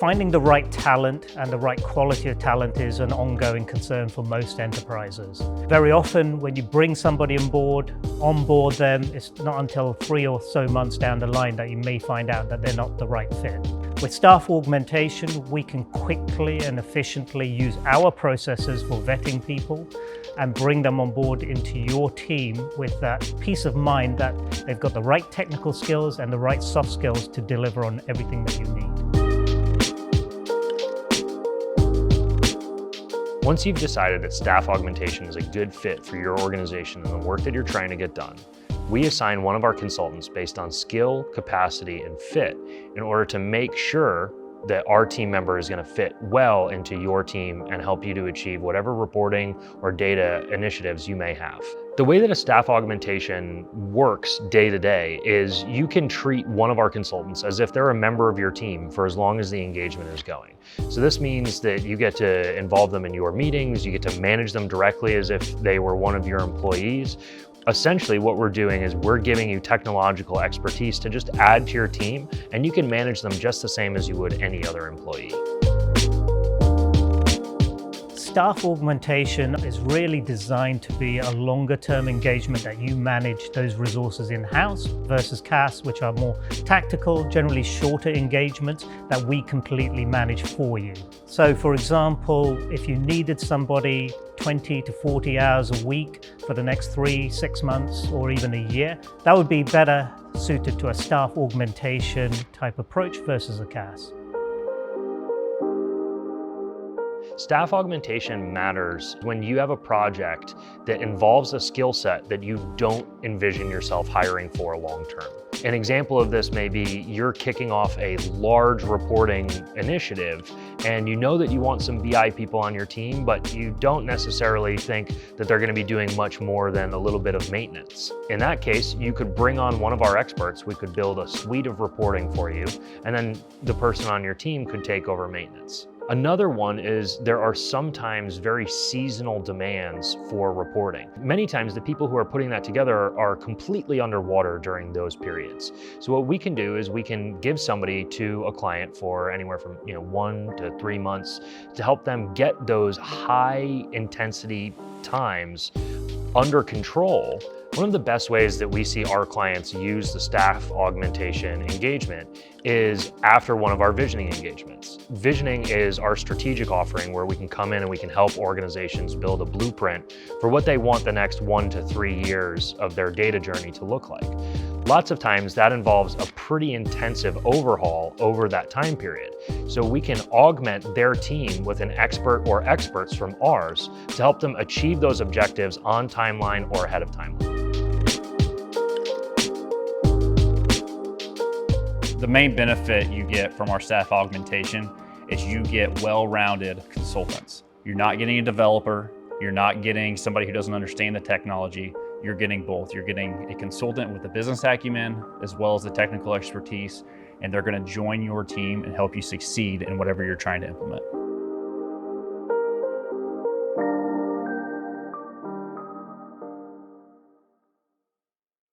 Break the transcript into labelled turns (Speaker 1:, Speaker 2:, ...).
Speaker 1: Finding the right talent and the right quality of talent is an ongoing concern for most enterprises. Very often when you bring somebody onboard them, it's not until 3 or so months down the line that you may find out that they're not the right fit. With staff augmentation, we can quickly and efficiently use our processes for vetting people and bring them on board into your team with that peace of mind that they've got the right technical skills and the right soft skills to deliver on everything that you need.
Speaker 2: Once you've decided that staff augmentation is a good fit for your organization and the work that you're trying to get done, we assign one of our consultants based on skill, capacity, and fit in order to make sure that our team member is going to fit well into your team and help you to achieve whatever reporting or data initiatives you may have. The way that a staff augmentation works day to day is you can treat one of our consultants as if they're a member of your team for as long as the engagement is going. So this means that you get to involve them in your meetings, you get to manage them directly as if they were one of your employees. Essentially, what we're doing is we're giving you technological expertise to just add to your team, and you can manage them just the same as you would any other employee.
Speaker 1: Staff augmentation is really designed to be a longer-term engagement that you manage those resources in-house versus CAS, which are more tactical, generally shorter engagements that we completely manage for you. So for example, if you needed somebody 20 to 40 hours a week for the next 3, 6 months, or even a year, that would be better suited to a staff augmentation type approach versus a CAS.
Speaker 2: Staff augmentation matters when you have a project that involves a skill set that you don't envision yourself hiring for long term. An example of this may be you're kicking off a large reporting initiative and you know that you want some BI people on your team, but you don't necessarily think that they're going to be doing much more than a little bit of maintenance. In that case, you could bring on one of our experts. We could build a suite of reporting for you, and then the person on your team could take over maintenance. Another one is there are sometimes very seasonal demands for reporting. Many times the people who are putting that together are completely underwater during those periods. So what we can do is we can give somebody to a client for anywhere from 1 to 3 months to help them get those high intensity times under control. One of the best ways that we see our clients use the staff augmentation engagement is after one of our visioning engagements. Visioning is our strategic offering where we can come in and we can help organizations build a blueprint for what they want the next 1 to 3 years of their data journey to look like. Lots of times that involves a pretty intensive overhaul over that time period. So we can augment their team with an expert or experts from ours to help them achieve those objectives on timeline or ahead of timeline.
Speaker 3: The main benefit you get from our staff augmentation is you get well-rounded consultants. You're not getting a developer, you're not getting somebody who doesn't understand the technology, you're getting both. You're getting a consultant with the business acumen as well as the technical expertise, and they're going to join your team and help you succeed in whatever you're trying to implement.